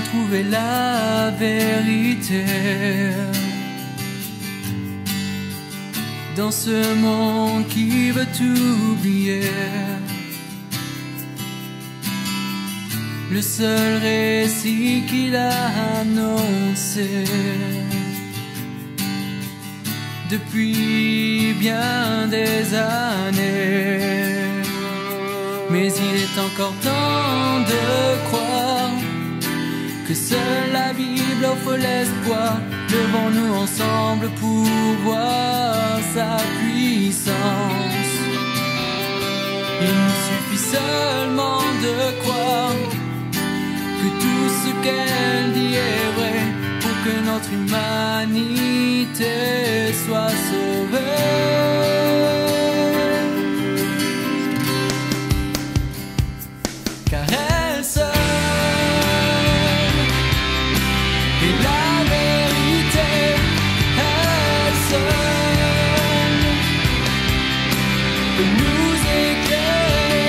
trouver la vérité dans ce monde qui veut tout oublier. Le seul récit qu'il a annoncé depuis bien des années. Mais il est encore temps de croire que seule la Bible offre l'espoir. Levons-nous ensemble pour voir sa puissance. Il nous suffit seulement de croire que tout ce qu'elle dit est vrai pour que notre humanité soit sauvée. Car elle seule est la vérité, elle seule peut nous éclairer,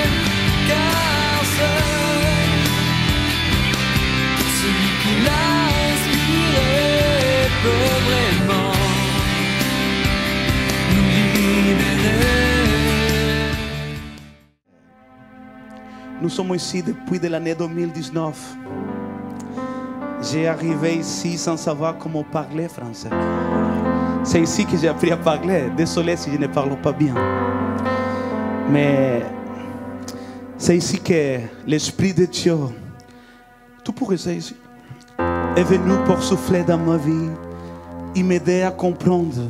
car seul celui qui l'a inspiré peut vraiment nous libérer. Nous sommes ici depuis de l'année 2019. J'ai arrivé ici sans savoir comment parler français. C'est ici que j'ai appris à parler. Désolé si je ne parle pas bien. Mais c'est ici que l'Esprit de Dieu, tout pourrait être ici, est venu pour souffler dans ma vie et m'aider à comprendre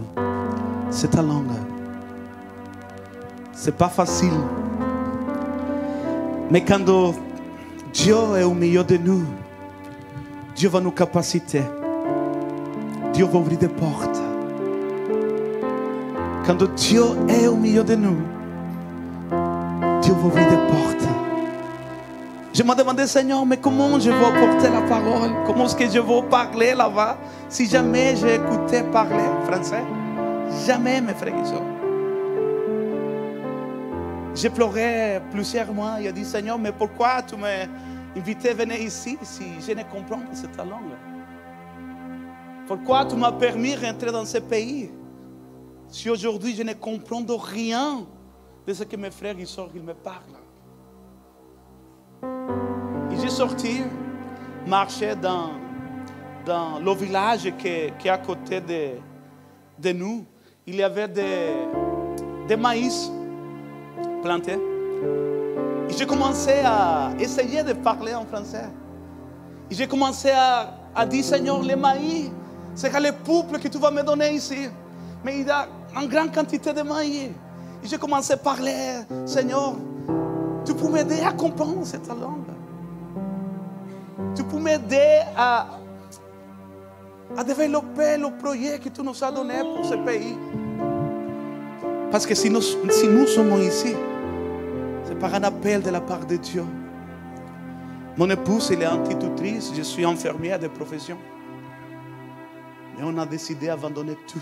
cette langue. C'est pas facile. Mais quand Dieu est au milieu de nous, Dieu va nous capaciter. Dieu va ouvrir des portes. Quand Dieu est au milieu de nous, Dieu va ouvrir des portes. Je me demandais, Seigneur, mais comment je vais porter la parole? Comment est-ce que je vais parler là-bas si jamais j'ai écouté parler français? Jamais, mes frères et sœurs. J'ai pleuré plusieurs mois. Il a dit, Seigneur, mais pourquoi tu m'as invité à venir ici si je ne comprends pas cette langue? Pourquoi tu m'as permis de rentrer dans ce pays si aujourd'hui je ne comprends rien de ce que mes frères et sœurs me parlent? Et j'ai sorti, marché dans le village qui est à côté de nous. Il y avait des maïs plantés. Et j'ai commencé à essayer de parler en français. Et j'ai commencé à dire, Seigneur, les maïs, c'est le peuple que tu vas me donner ici. Mais il y a une grande quantité de maïs. Et j'ai commencé à parler, Seigneur, tu peux m'aider à comprendre cette langue. Tu peux m'aider à développer le projet que tu nous as donné pour ce pays. Parce que si nous sommes ici, c'est par un appel de la part de Dieu. Mon épouse, elle est institutrice, je suis infirmière de profession. Mais on a décidé d'abandonner tout.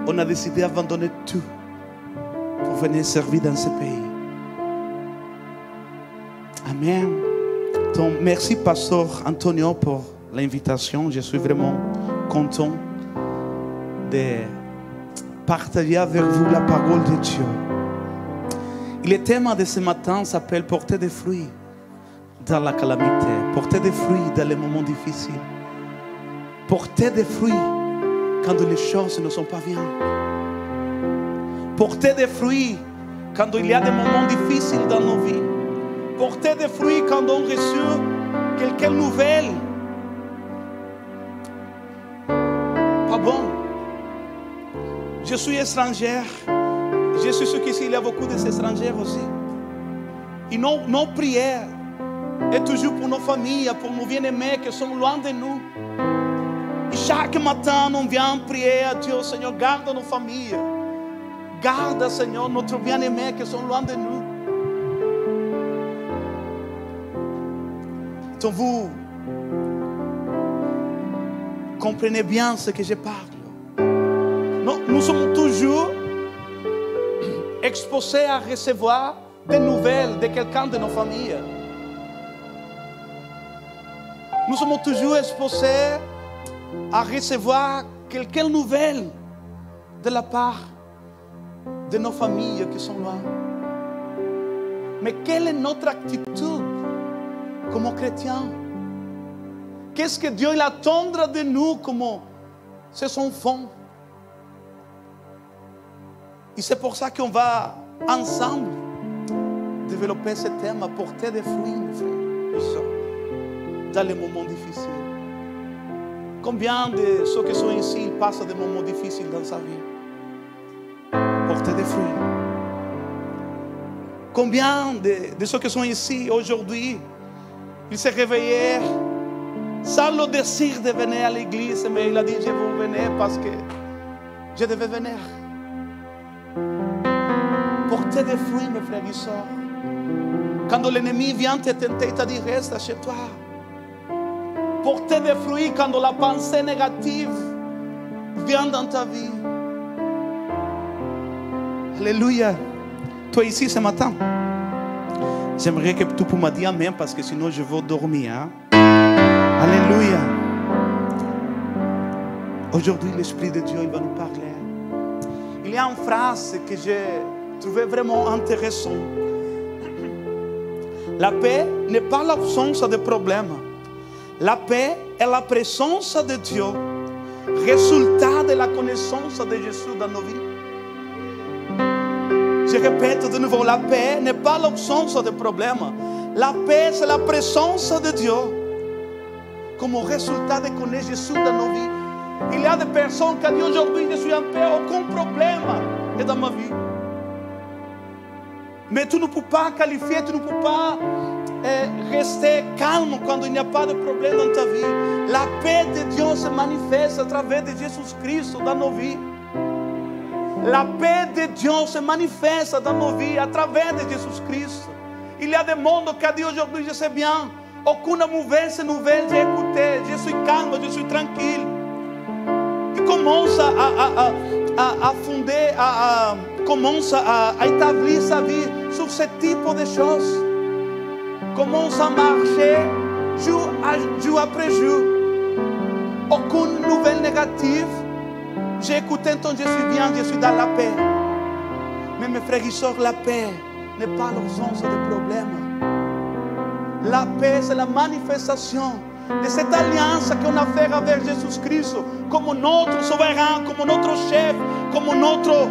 On a décidé d'abandonner tout pour venir servir dans ce pays. Amen. Donc, merci, Pasteur Antonio, pour l'invitation. Je suis vraiment content de partager avec vous la parole de Dieu. Et le thème de ce matin s'appelle porter des fruits dans la calamité, porter des fruits dans les moments difficiles, porter des fruits quand les choses ne sont pas bien, porter des fruits quand il y a des moments difficiles dans nos vies, porter des fruits quand on reçoit quelques nouvelles pas bon. Je suis étrangère. Je suis sûr qu'ici il y a beaucoup d'étrangers aussi. Et nos prières est toujours pour nos familles, pour nos bien-aimés qui sont loin de nous. Et chaque matin, on vient prier à Dieu, Seigneur, garde nos familles. Garde, Seigneur, notre bien-aimé qui sont loin de nous. Donc vous comprenez bien ce que je parle. Nous sommes toujours exposés à recevoir des nouvelles de quelqu'un de nos familles. Nous sommes toujours exposés à recevoir quelques nouvelles de la part de nos familles qui sont là. Mais quelle est notre attitude comme chrétiens? Qu'est-ce que Dieu il attend de nous comme ses enfants? Et c'est pour ça qu'on va ensemble développer ce thème, apporter des fruits, mes frères et sœurs, dans les moments difficiles. Combien de ceux qui sont ici ils passent des moments difficiles dans sa vie? Porter des fruits. Combien de ceux qui sont ici aujourd'hui, ils se réveillèrent sans le désir de venir à l'église, mais il a dit, je vais venir parce que je devais venir. Porter des fruits, mes frères et sœurs. Quand l'ennemi vient te tenter, il t'a dit, reste chez toi. Porter des fruits quand la pensée négative vient dans ta vie. Alléluia. Toi ici ce matin, j'aimerais que tu puisses me dire amen parce que sinon je vais dormir. Hein? Alléluia. Aujourd'hui, l'Esprit de Dieu il va nous parler. Il y a une phrase que j'ai trouvée vraiment intéressante. La paix n'est pas l'absence de problèmes. La paix est la présence de Dieu, résultat de la connaissance de Jésus dans nos vies. Je répète de nouveau, la paix n'est pas l'absence de problèmes. La paix, c'est la présence de Dieu comme résultat de connaître Jésus dans nos vies. Il y a des personnes qui disent aujourd'hui, je suis en paix, aucun problème est dans ma vie. Mais tu ne peux pas qualifier, tu ne peux pas rester calme quand il n'y a pas de problème dans ta vie. La paix de Dieu se manifeste à travers de Jésus-Christ dans nos vies. La paix de Dieu se manifeste dans nos vies à travers de Jésus-Christ. Il y a des mondes qui disent aujourd'hui, je sais bien, aucune mauvaise nouvelle j'ai écouté, je suis calme, je suis tranquille. Il commence à fonder, commence à établir sa vie sur ce type de choses. Commence à marcher jour après jour. Aucune nouvelle négative. J'ai écouté, donc je suis bien, je suis dans la paix. Mais mes frères et sœurs, la paix n'est pas l'absence de problème. La paix, c'est la manifestation de cette alliance qu'on a fait avec Jésus-Christ comme notre souverain, comme notre chef, comme notre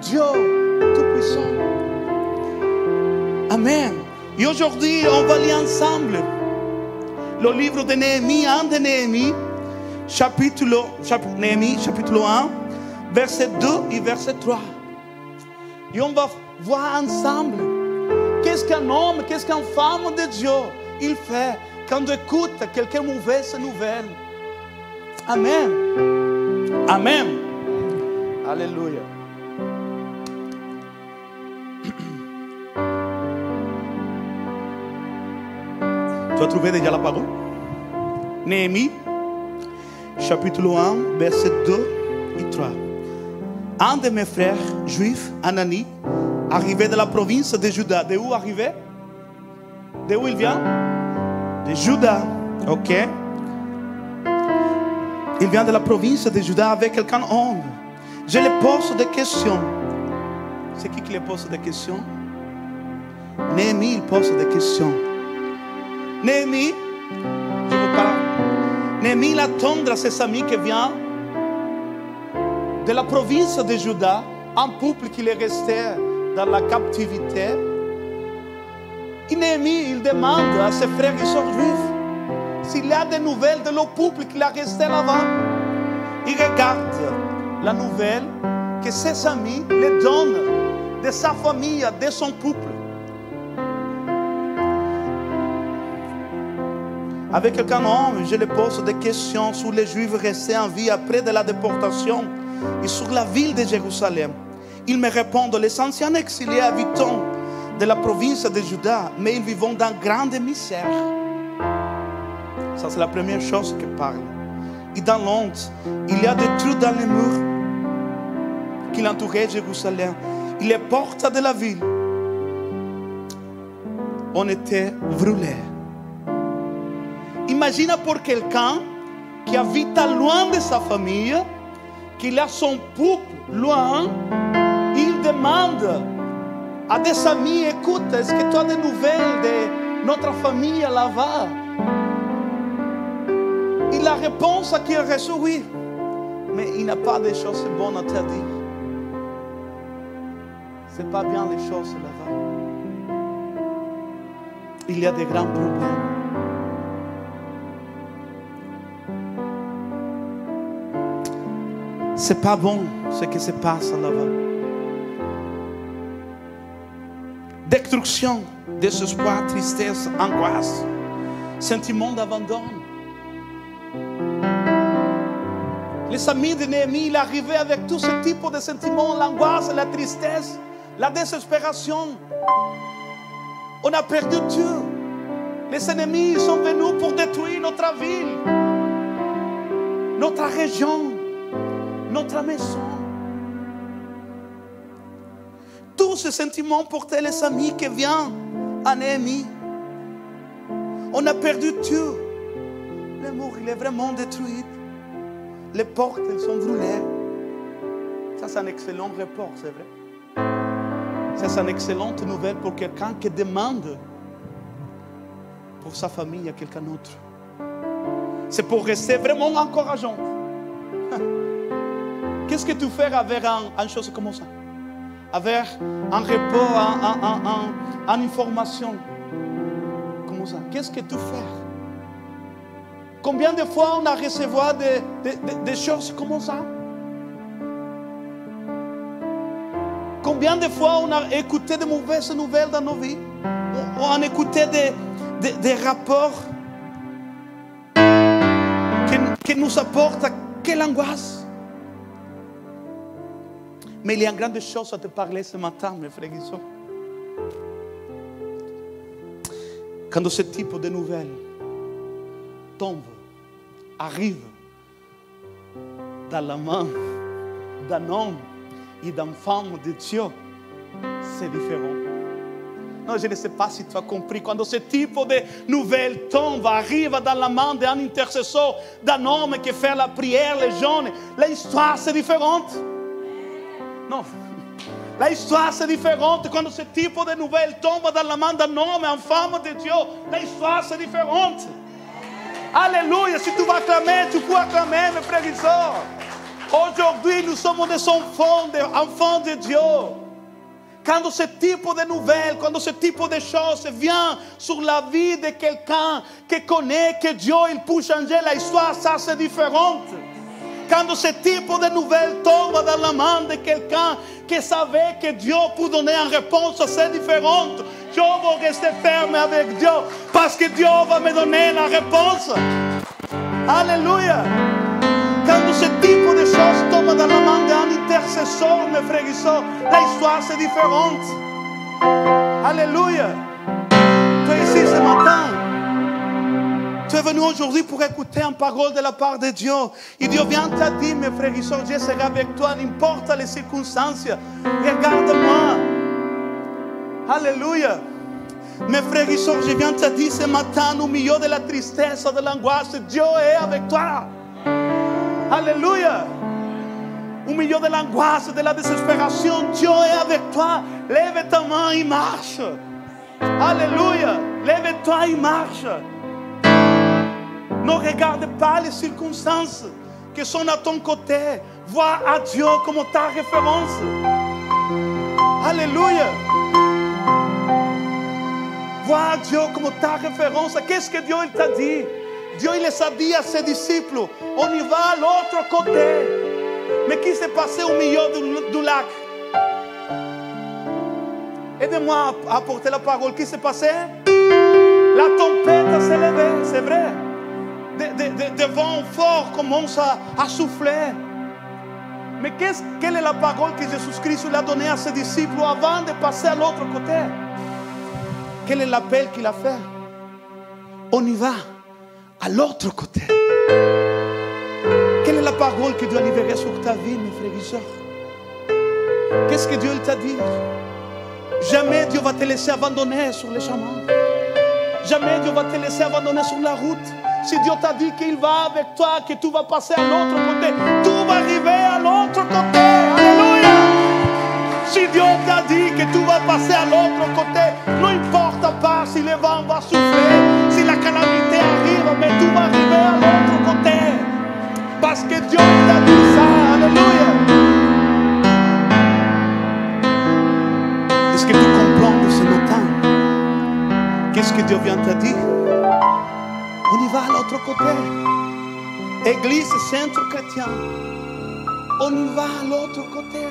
Dieu tout-puissant. Amen. Et aujourd'hui, on va lire ensemble le livre de Néhémie, 1 de Néhémie, chapitre 1, verset 2 et verset 3. Et on va voir ensemble qu'est-ce qu'un homme, qu'est-ce qu'une femme de Dieu il fait quand il écoute quelques mauvaises nouvelles. Amen. Amen. Alléluia. Tu as trouvé déjà la parole? Néhémie, chapitre 1, verset 2 et 3. Un de mes frères juifs, Anani, arrivé de la province de Juda. De où arrivé? De où il vient? De Juda. Ok. Il vient de la province de Juda avec quelqu'un homme. Je lui pose des questions. C'est qui lui pose des questions? Néhémie, il pose des questions. Néhémie, je vous parle. Néhémie, il attend à ses amis qui viennent de la province de Juda, un peuple qui est resté dans la captivité. Et Néhémie, il demande à ses frères et sœurs juifs s'il y a des nouvelles de leur peuple qui est resté là-bas. Il regarde la nouvelle que ses amis lui donnent de sa famille, de son peuple. Avec quelqu'un homme, je lui pose des questions sur les Juifs restés en vie après de la déportation et sur la ville de Jérusalem. Ils me répondent, les anciens exilés habitants de la province de Juda, mais ils vivent dans grande misère. Ça, c'est la première chose qu'il parle. Et dans l'onde, il y a des trous dans les murs qui entouraient Jérusalem. Et les portes de la ville ont été brûlées. Imagine pour quelqu'un qui habite loin de sa famille, qu'il a son peuple loin, il demande à des amis, écoute, est-ce que tu as des nouvelles de notre famille là-bas? Et la réponse qu'il reçoit, oui, mais il n'a pas de choses bonnes à te dire. Ce n'est pas bien les choses là-bas. Il y a des grands problèmes. C'est pas bon ce qui se passe là-bas. Destruction, désespoir, tristesse, angoisse, sentiment d'abandon. Les amis de Néhémie, il arrivait avec tout ce type de sentiments, l'angoisse, la tristesse, la désespération. On a perdu tout. Les ennemis sont venus pour détruire notre ville, notre région, notre maison. Tous ces sentiments portaient les amis qui viennent à Néhémie. On a perdu tout. Le mur, il est vraiment détruit. Les portes, elles sont brûlées. Ça, c'est un excellent rapport, c'est vrai. Ça, c'est une excellente nouvelle pour quelqu'un qui demande pour sa famille à quelqu'un d'autre. C'est pour rester vraiment encourageant. Qu'est-ce que tu fais avec une chose comme ça? Avec un repos, une information comme ça? Qu'est-ce que tu fais? Combien de fois on a reçu des choses comme ça? Combien de fois on a écouté de mauvaises nouvelles dans nos vies? On a écouté des rapports qui nous apportent quelle angoisse. Mais il y a une grande chose à te parler ce matin, mes frères et sœurs. Quand ce type de nouvelles tombe, arrive dans la main d'un homme et d'une femme de Dieu, c'est différent. Non, je ne sais pas si tu as compris. Quand ce type de nouvelles tombe, arrive dans la main d'un intercesseur, d'un homme qui fait la prière, les jeunes, l'histoire c'est différente. Non, l'histoire c'est différente. Quand ce type de nouvelles tombe dans la main d'un homme et d'une femme de Dieu, l'histoire c'est différente. Alléluia, si tu vas acclamer, tu peux acclamer, mes frères et sœurs. Aujourd'hui, nous sommes des enfants de Dieu. Quand ce type de nouvelles, quand ce type de choses vient sur la vie de quelqu'un qui connaît que Dieu il peut changer l'histoire, ça c'est différent. Quand ce type de nouvelles tombe dans la main de quelqu'un qui savait que Dieu peut donner une réponse assez différente, je vais rester ferme avec Dieu parce que Dieu va me donner la réponse. Alléluia. Quand ce type de choses tombe dans la main d'un intercesseur, mes frères et sœurs, l'histoire c'est différente. Alléluia. Tu es ici ce matin. Tu es venu aujourd'hui pour écouter une parole de la part de Dieu. Et Dieu vient te dire, mes frères et sœurs, je serai avec toi, n'importe les circonstances. Regarde-moi. Alléluia. Mes frères et sœurs, je viens te dire ce matin, au milieu de la tristesse, de l'angoisse, Dieu est avec toi. Alléluia. Au milieu de l'angoisse, de la désespération, Dieu est avec toi. Lève ta main et marche. Alléluia. Lève-toi et marche. Ne regarde pas les circonstances qui sont à ton côté. Vois à Dieu comme ta référence. Alléluia. Vois à Dieu comme ta référence. Qu'est-ce que Dieu il t'a dit? Dieu il les a dit à ses disciples, on y va à l'autre côté. Mais qui s'est passé au milieu du lac? Aidez-moi à apporter la parole. Qui s'est passé? La tempête s'est levée, c'est vrai. Des vents forts commencent à souffler. Mais quelle est la parole que Jésus-Christ lui a donnée à ses disciples avant de passer à l'autre côté? Quel est l'appel qu'il a fait? On y va à l'autre côté. Quelle est la parole que Dieu a libérée sur ta vie, mes frères et sœurs? Qu'est-ce que Dieu t'a dit? Jamais Dieu va te laisser abandonner sur le chemin. Jamais Dieu va te laisser abandonner sur la route. Si Dieu t'a dit qu'il va avec toi, que tu vas passer à l'autre côté, tout va arriver à l'autre côté. Alléluia. Si Dieu t'a dit que tu vas passer à l'autre côté, n'importe pas si le vent va souffler, si la calamité arrive, mais tout va arriver à l'autre côté. Parce que Dieu t'a dit ça. Alléluia. Est-ce que tu comprends ce matin? Qu'est-ce que Dieu vient te dire? On y va à l'autre côté. Église, centre chrétien. On y va à l'autre côté.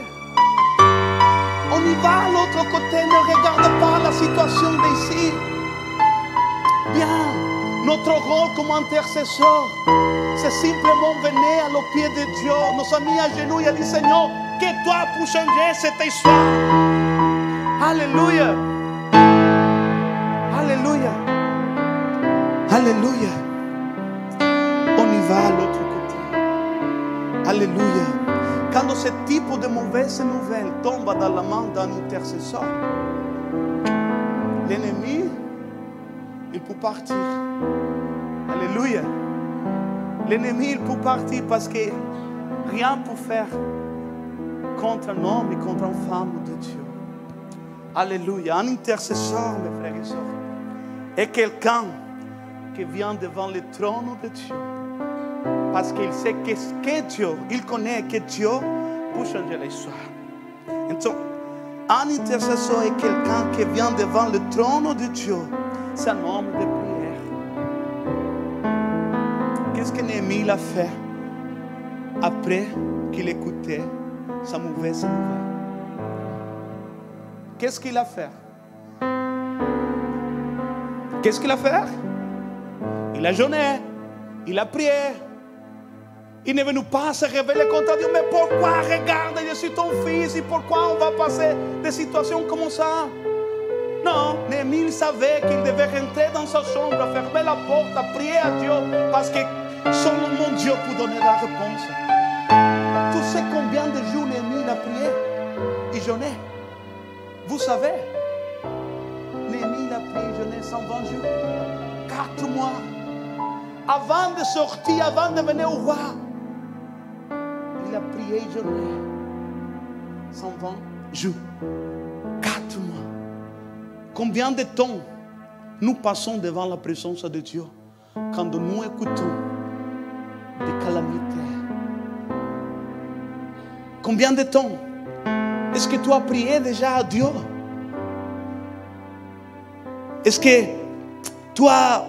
On y va à l'autre côté. Ne regarde pas la situation d'ici. Bien, notre rôle comme intercesseur, c'est simplement venir à le pied de Dieu. Nos amis à genoux, il a dit Seigneur, que toi pour changer cette histoire. Alléluia. Alléluia. Alléluia. On y va à l'autre côté. Alléluia. Quand ce type de mauvaises nouvelles tombe dans la main d'un intercesseur, l'ennemi, il peut partir. Alléluia. L'ennemi, il peut partir parce que rien ne peut faire contre un homme et contre une femme de Dieu. Alléluia. Un intercesseur, mes frères et sœurs, est quelqu'un qui vient devant le trône de Dieu. Parce qu'il sait que Dieu, il connaît que Dieu peut changer l'histoire. Donc, un intercesseur est quelqu'un qui vient devant le trône de Dieu. C'est un homme de prière. Qu'est-ce que Néhémie a fait après qu'il écoutait sa mauvaise nouvelle? Qu'est-ce qu'il a fait? Qu'est-ce qu'il a fait? Il a jeûné, il a prié. Il n'est venu pas se révéler contre Dieu. Mais pourquoi? Regarde, je suis ton fils. Et pourquoi on va passer des situations comme ça? Non, Néhémie savait qu'il devait rentrer dans sa chambre, fermer la porte, à prier à Dieu. Parce que seulement Dieu peut donner la réponse. Tu sais combien de jours Néhémie a prié? Il jeûnait. Vous savez, Néhémie a prié, jeûné 120 jours. 4 mois. Avant de sortir, avant de venir au roi, il a prié et jeûné 120 jours. 4 mois. Combien de temps nous passons devant la présence de Dieu quand nous écoutons des calamités? Combien de temps? Est-ce que tu as prié déjà à Dieu? Est-ce que tu as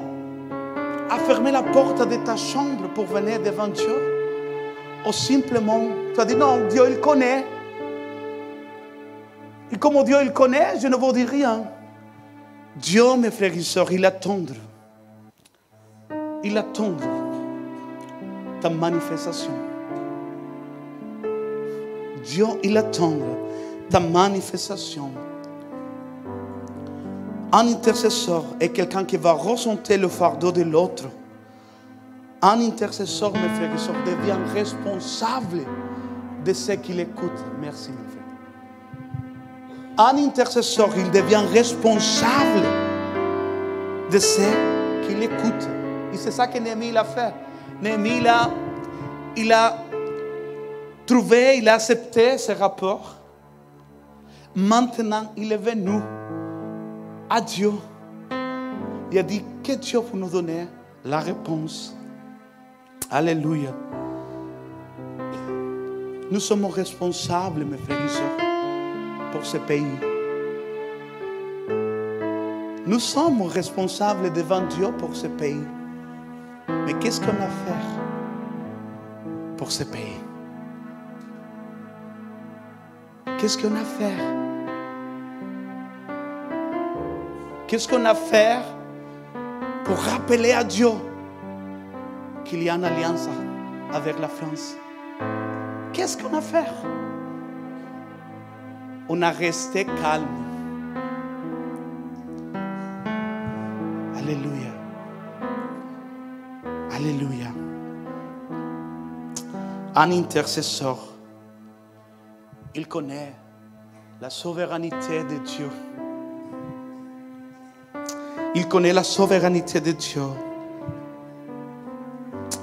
fermé la porte de ta chambre pour venir devant Dieu? Ou simplement, tu as dit non, Dieu il connaît. Et comme Dieu il connaît, je ne vous dis rien. Dieu, mes frères et sœurs, il attend. Il attend ta manifestation. Dieu, il attend ta manifestation. Un intercesseur est quelqu'un qui va ressentir le fardeau de l'autre. Un intercesseur, mes frères et sœurs, devient responsable de ce qu'il écoute. Merci, mes frères. Un intercesseur, il devient responsable de ce qu'il écoute. Et c'est ça que Néhémie a fait. Néhémie, il a trouvé, il a accepté ce rapport. Maintenant, il est venu à Dieu. Il a dit que Dieu peut nous donner la réponse. Alléluia. Nous sommes responsables, mes frères et sœurs, pour ce pays. Nous sommes responsables devant Dieu pour ce pays. Mais qu'est-ce qu'on a fait pour ce pays? Qu'est-ce qu'on a fait? Qu'est-ce qu'on a fait pour rappeler à Dieu qu'il y a une alliance avec la France? Qu'est-ce qu'on a fait? On a resté calme. Alléluia. Alléluia. Un intercesseur, il connaît la souveraineté de Dieu. Il connaît la souveraineté de Dieu.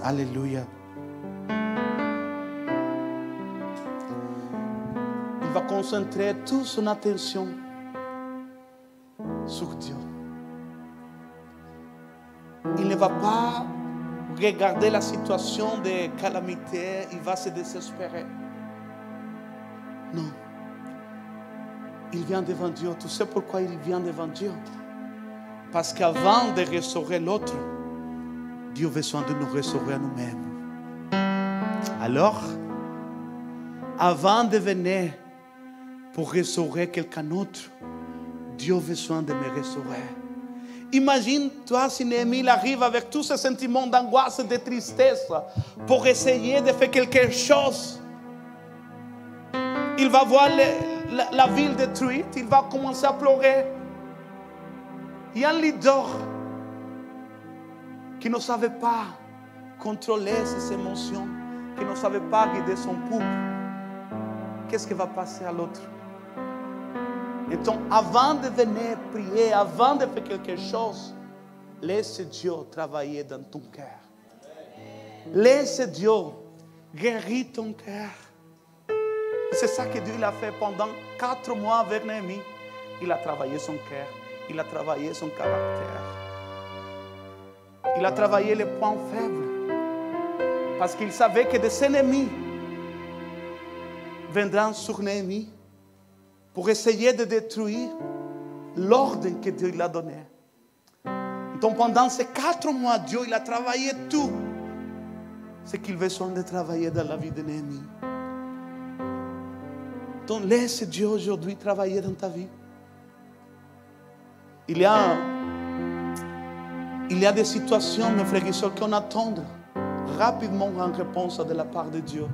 Alléluia. Il va concentrer toute son attention sur Dieu. Il ne va pas regarder la situation de calamité, il va se désespérer. Non. Il vient devant Dieu. Tu sais pourquoi il vient devant Dieu? Parce qu'avant de restaurer l'autre, Dieu a besoin de nous restaurer à nous-mêmes. Alors, avant de venir pour restaurer quelqu'un d'autre, Dieu a besoin de me restaurer. Imagine-toi si Néhémie arrive avec tous ces sentiments d'angoisse et de tristesse pour essayer de faire quelque chose. Il va voir la ville détruite, il va commencer à pleurer. Il y a un leader qui ne savait pas contrôler ses émotions, qui ne savait pas guider son peuple. Qu'est-ce qui va passer à l'autre? Et donc, avant de venir prier, avant de faire quelque chose, laisse Dieu travailler dans ton cœur. Laisse Dieu guérir ton cœur. C'est ça que Dieu a fait pendant 4 mois avec Néhémie. Il a travaillé son cœur, il a travaillé son caractère. Il a travaillé les points faibles. Parce qu'il savait que des ennemis viendront sur Néhémie pour essayer de détruire l'ordre que Dieu lui a donné. Donc pendant ces 4 mois, Dieu il a travaillé tout ce qu'il veut de travailler dans la vie de Néhémie. Donc laisse Dieu aujourd'hui travailler dans ta vie. Il y a des situations, mes frères et sœurs, qu'on attend rapidement en réponse de la part de Dieu.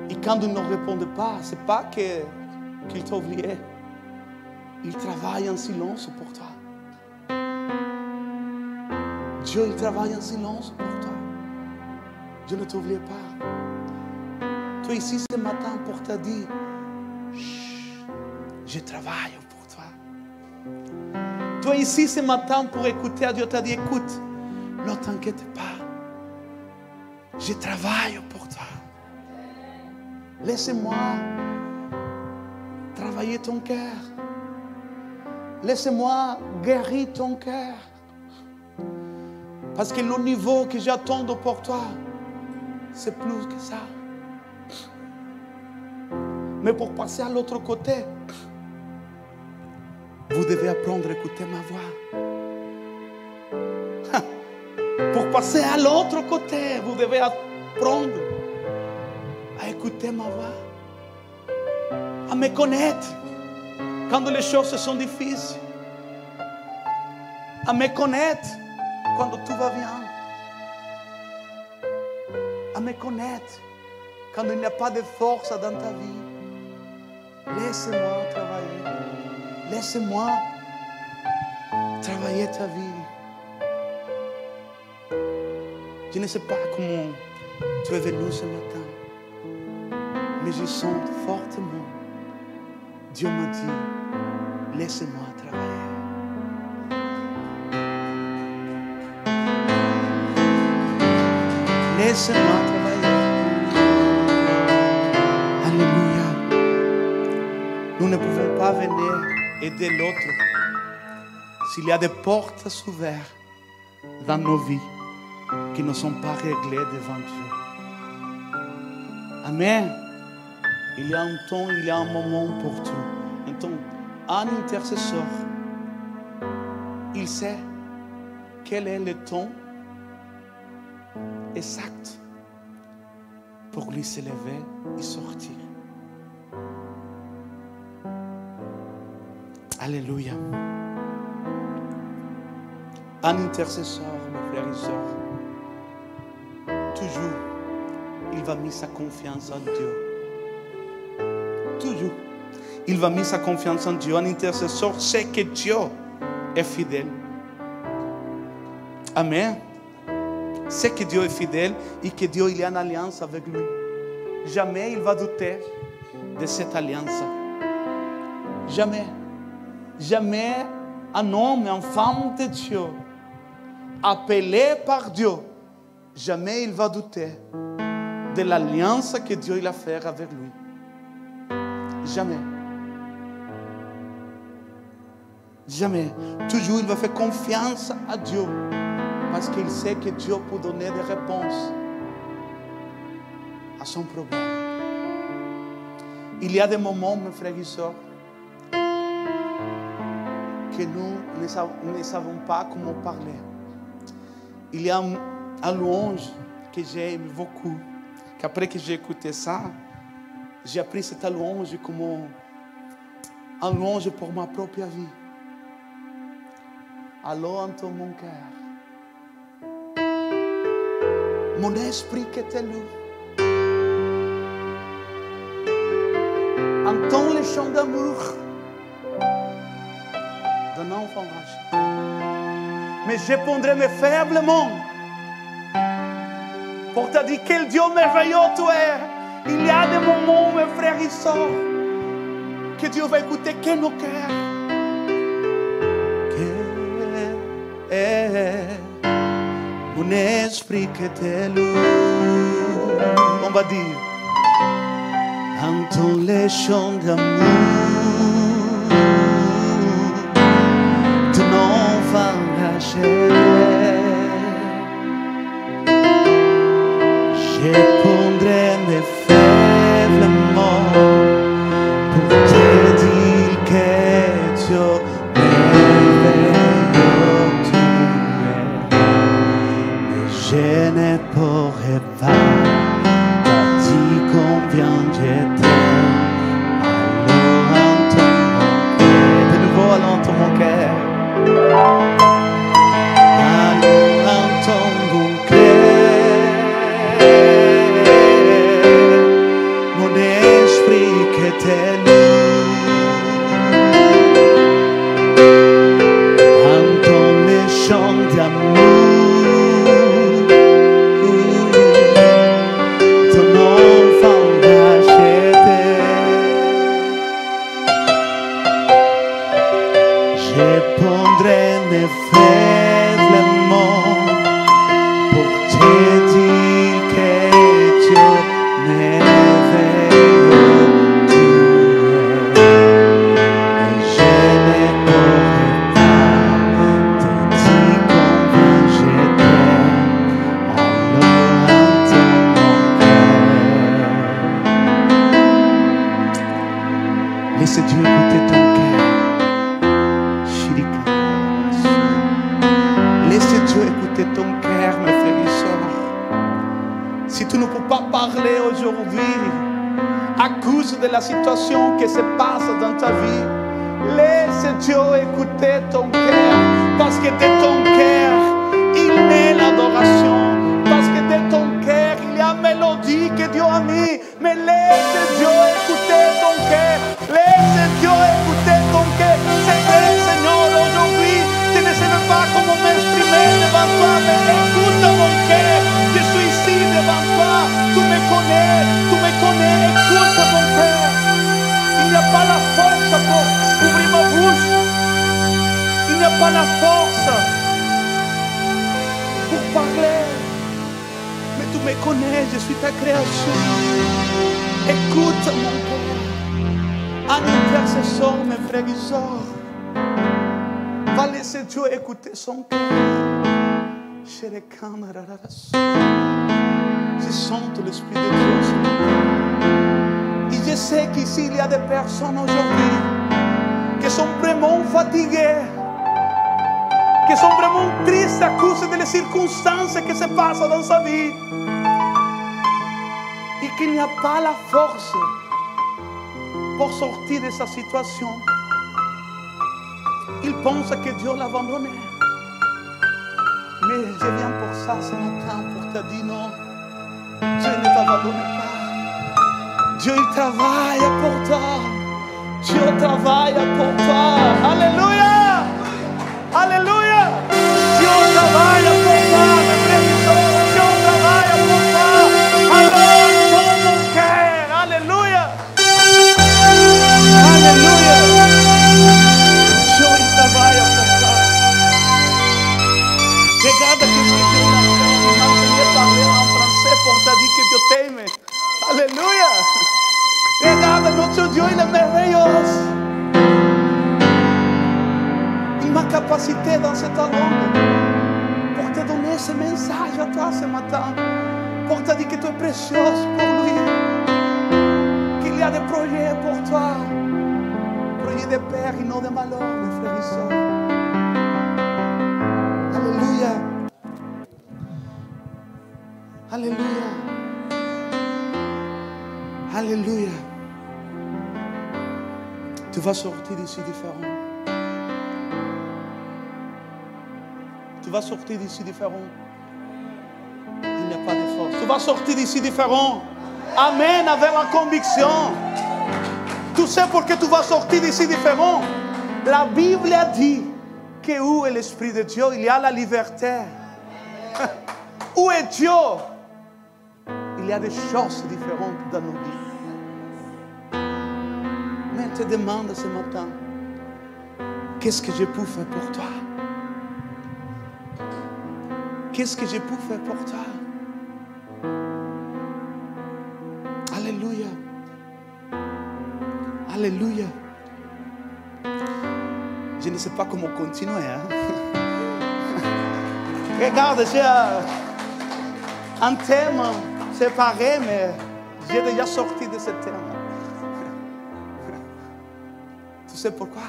Et quand il ne répond pas, ce n'est pas qu'il t'a oublié. Il travaille en silence pour toi. Dieu, il travaille en silence pour toi. Dieu ne t'oublie pas. Toi ici ce matin pour te dire, je travaille pour toi. Toi ici ce matin pour écouter à Dieu, t'as dit, écoute, ne t'inquiète pas. Je travaille pour toi. Laisse-moi travailler ton cœur. Laisse-moi guérir ton cœur. Parce que le niveau que j'attends pour toi, c'est plus que ça. Mais pour passer à l'autre côté, vous devez apprendre à écouter ma voix. Pour passer à l'autre côté, vous devez apprendre à écouter ma voix, à me connaître quand les choses sont difficiles, à me connaître quand tout va bien, à me connaître quand il n'y a pas de force dans ta vie. Laisse-moi travailler, laisse-moi travailler ta vie. Je ne sais pas comment tu es venu ce matin, mais je sens fortement, Dieu m'a dit, laisse-moi travailler. Laisse-moi travailler. Alléluia. Nous ne pouvons pas venir aider l'autre s'il y a des portes ouvertes dans nos vies qui ne sont pas réglées devant Dieu. Amen. Il y a un temps, il y a un moment pour tout. Donc, un intercesseur, il sait quel est le temps exact pour lui se lever et sortir. Alléluia. Un intercesseur, mes frères et sœurs, toujours, il va mettre sa confiance en Dieu. Toujours, il va mettre sa confiance en Dieu. Un intercesseur sait que Dieu est fidèle. Amen. C'est que Dieu est fidèle et que Dieu il est en alliance avec lui. Jamais il va douter de cette alliance. Jamais. Jamais un homme, une femme de Dieu appelé par Dieu, jamais il va douter de l'alliance que Dieu il a faite avec lui. Jamais. Jamais. Toujours il va faire confiance à Dieu parce qu'il sait que Dieu peut donner des réponses à son problème. Il y a des moments, mes frères et sœurs, que nous ne savons pas comment parler. Il y a un louange que j'aime beaucoup, qu'après que j'ai écouté ça, j'ai appris cette louange comme un louange pour ma propre vie. Allons entends mon cœur, mon esprit qui te loue. Entends les chants d'amour d'un enfant racheté. Mais je pondrai mes faibles mots pour te dire quel Dieu merveilleux tu es. Il y a des moments, mes frères et sœurs, que Dieu va écouter que nos cœurs. Mon esprit que te loue. On va dire. Entends les chants d'amour d'un enfant racheté. Je pondrai mes faibles mots pour te dire que Dieu merveilleux tu es. Mais je ne pourrai pas combien je t'aime. Allons entends mon cœur. De nouveau, allons entends mon cœur. Allons entends mon cœur. Mon esprit que te loue. Entends mes chants d'amour. Laissez Dieu écouter ton cœur. Laissez Dieu écouter ton cœur, mes frères et sœurs. Si tu ne peux pas parler aujourd'hui à cause de la situation qui se passe dans ta vie, laisse Dieu écouter ton cœur. Parce que de ton cœur, il naît l'adoration. Parce que de ton cœur, il y a une mélodie que Dieu a mis. Mais laisse Dieu écouter ton cœur. Laisse Dieu écouter ton cœur. C'est vrai, Seigneur, aujourd'hui, je ne sais même pas comment m'exprimer devant toi, mais écoute mon cœur. Je suis ici devant toi. Tu me connais, écoute mon cœur. Il n'y a pas la force pour ouvrir ma bouche. Il n'y a pas la force pour parler. Mais tu me connais, je suis ta création. Écoute mon cœur. Un intercesseur, mes frères et sœurs, va laisser Dieu écouter son cœur. Je sens l'Esprit de Dieu. Et je sais qu'ici il y a des personnes aujourd'hui qui sont vraiment fatiguées, qui sont vraiment tristes à cause des circonstances qui se passent dans sa vie. Et qu'il n'y a pas la force pour sortir de sa situation. Il pense que Dieu l'a abandonné. Mais je viens pour ça ce matin pour te dire non. Dieu ne t'abandonne pas. Dieu il travaille pour toi. Dieu travaille pour toi. Alléluia. Alléluia. Dieu travaille pour toi. Mes frères et sœurs, Dieu travaille pour toi. Alors dans mon cœur. Alléluia. Alléluia. Dieu il travaille pour toi. Regarde capacité dans cette langue pour te donner ce message à toi ce matin. Pour te dire que tu es précieuse pour lui. Qu'il y a des projets pour toi. Projets de paix et non de malheur, mes frères et sœurs. Alléluia. Alléluia. Alléluia. Tu vas sortir d'ici différent. Tu vas sortir d'ici différent. Il n'y a pas de force. Tu vas sortir d'ici différent. Amen, avec la conviction. Tu sais pourquoi tu vas sortir d'ici différent. La Bible a dit que où est l'Esprit de Dieu, il y a la liberté. Où est Dieu? Il y a des choses différentes dans nos vies. Mais je te demande ce matin, qu'est-ce que je peux faire pour toi? Qu'est-ce que je peux faire pour toi? Alléluia. Alléluia. Je ne sais pas comment continuer. Hein? Regarde, j'ai un thème séparé, mais j'ai déjà sorti de ce thème. Tu sais pourquoi?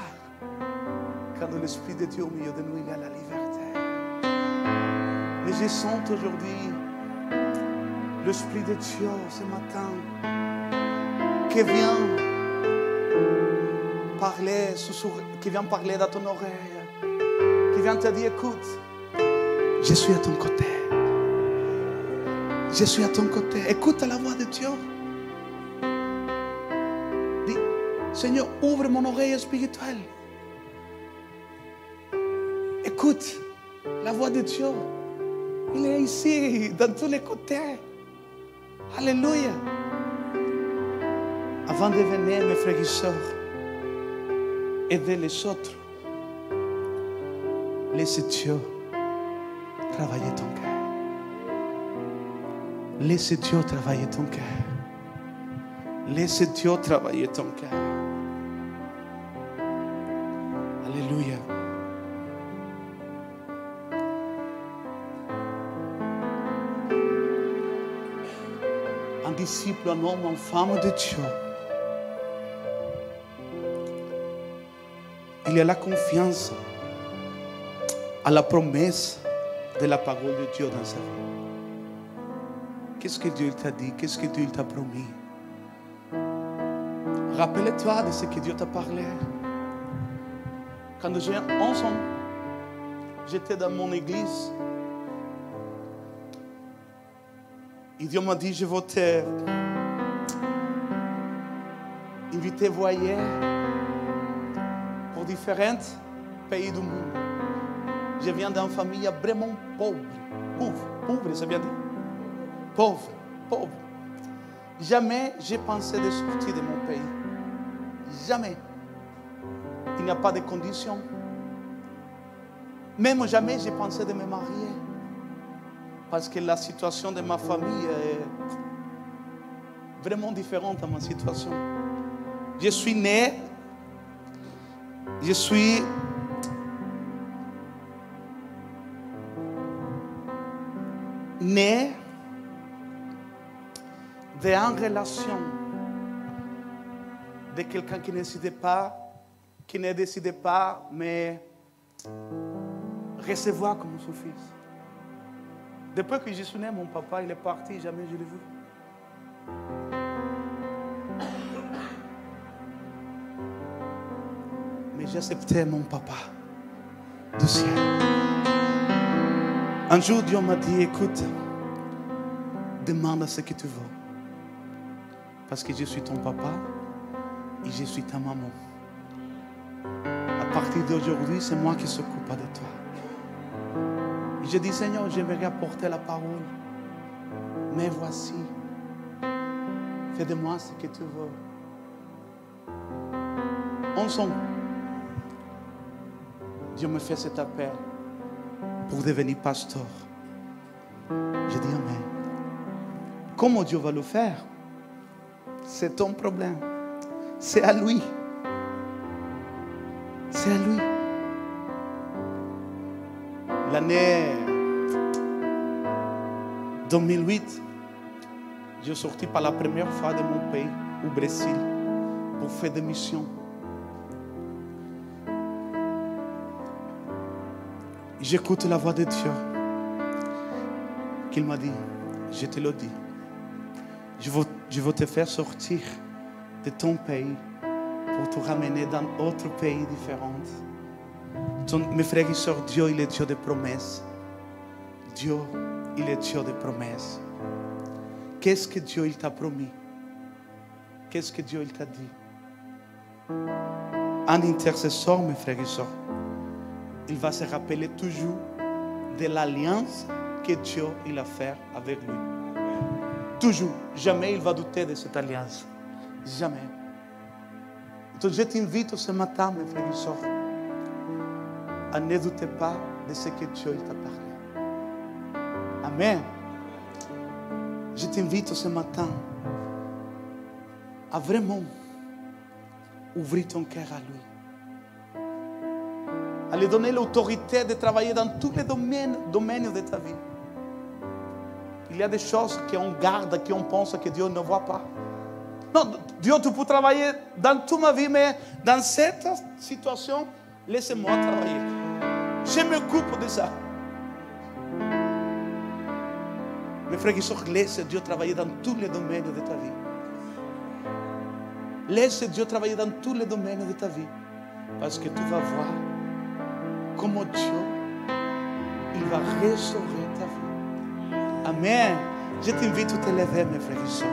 Quand l'Esprit de Dieu au milieu de nous, il y a la liberté. Mais je sens aujourd'hui l'Esprit de Dieu ce matin qui vient parler, qui vient parler dans ton oreille, qui vient te dire, écoute, je suis à ton côté. Je suis à ton côté. Écoute la voix de Dieu. Dis, Seigneur, ouvre mon oreille spirituelle. Écoute la voix de Dieu. Il est ici, dans tous les côtés. Alléluia. Avant de venir, mes frères et sœurs, aider les autres, laisse Dieu travailler ton cœur. Laisse Dieu travailler ton cœur. Laisse Dieu travailler ton cœur. Alléluia. Un disciple, un homme, une femme de Dieu. Il y a la confiance à la promesse de la parole de Dieu dans sa vie. Qu'est-ce que Dieu t'a dit? Qu'est-ce que Dieu t'a promis? Rappelle-toi de ce que Dieu t'a parlé. Quand j'ai 11 ans, j'étais dans mon église. Et Dieu m'a dit, je vais te inviter à voyager pour différents pays du monde. Je viens d'une famille vraiment pauvre. Pauvre, ça vient dire. Pauvre. Jamais j'ai pensé de sortir de mon pays. Jamais. Il n'y a pas de conditions. Même jamais j'ai pensé de me marier. Parce que la situation de ma famille est vraiment différente de ma situation. Je suis né. Je suis né d'une relation de quelqu'un qui ne décidait pas, mais recevoir comme son fils. Depuis que je suis né, mon papa, il est parti, jamais je l'ai vu. Mais j'ai accepté mon papa du ciel. Un jour, Dieu m'a dit, écoute, demande ce que tu veux. Parce que je suis ton papa et je suis ta maman. À partir d'aujourd'hui, c'est moi qui s'occupe de toi. Et je dis, Seigneur, j'aimerais apporter la parole. Mais voici, fais de moi ce que tu veux. Ensemble, Dieu me fait cet appel pour devenir pasteur. Je dis Amen. Comment Dieu va le faire? C'est ton problème. C'est à lui. C'est à lui. l'année 2008, j'ai sorti pour la première fois de mon pays, au Brésil, pour faire des missions. J'écoute la voix de Dieu qu'il m'a dit, je te le dis, je veux te faire sortir de ton pays pour te ramener dans d'autres pays différents. Mes frères et sœurs, Dieu, il est Dieu de promesses. Dieu, il est Dieu de promesses. Qu'est-ce que Dieu il t'a promis? Qu'est-ce que Dieu il t'a dit? Un intercesseur, mes frères et sœurs, il va se rappeler toujours de l'alliance que Dieu il a fait avec lui. Toujours. Jamais il va douter de cette alliance. Jamais. Donc je t'invite ce matin, mes frères et sœurs, à ne douter pas de ce que Dieu il t'a parlé. Amen. Je t'invite ce matin à vraiment ouvrir ton cœur à lui. À lui donner l'autorité de travailler dans tous les domaines de ta vie. Il y a des choses qu'on garde, qu'on pense que Dieu ne voit pas. Non, Dieu, tu peux travailler dans toute ma vie, mais dans cette situation, laissez-moi travailler. Je m'occupe de ça. Mes frères et sœurs, laisse Dieu travailler dans tous les domaines de ta vie. Laisse Dieu travailler dans tous les domaines de ta vie. Parce que tu vas voir comment Dieu, il va restaurer ta vie. Amen. Je t'invite à te lever, mes frères et sœurs.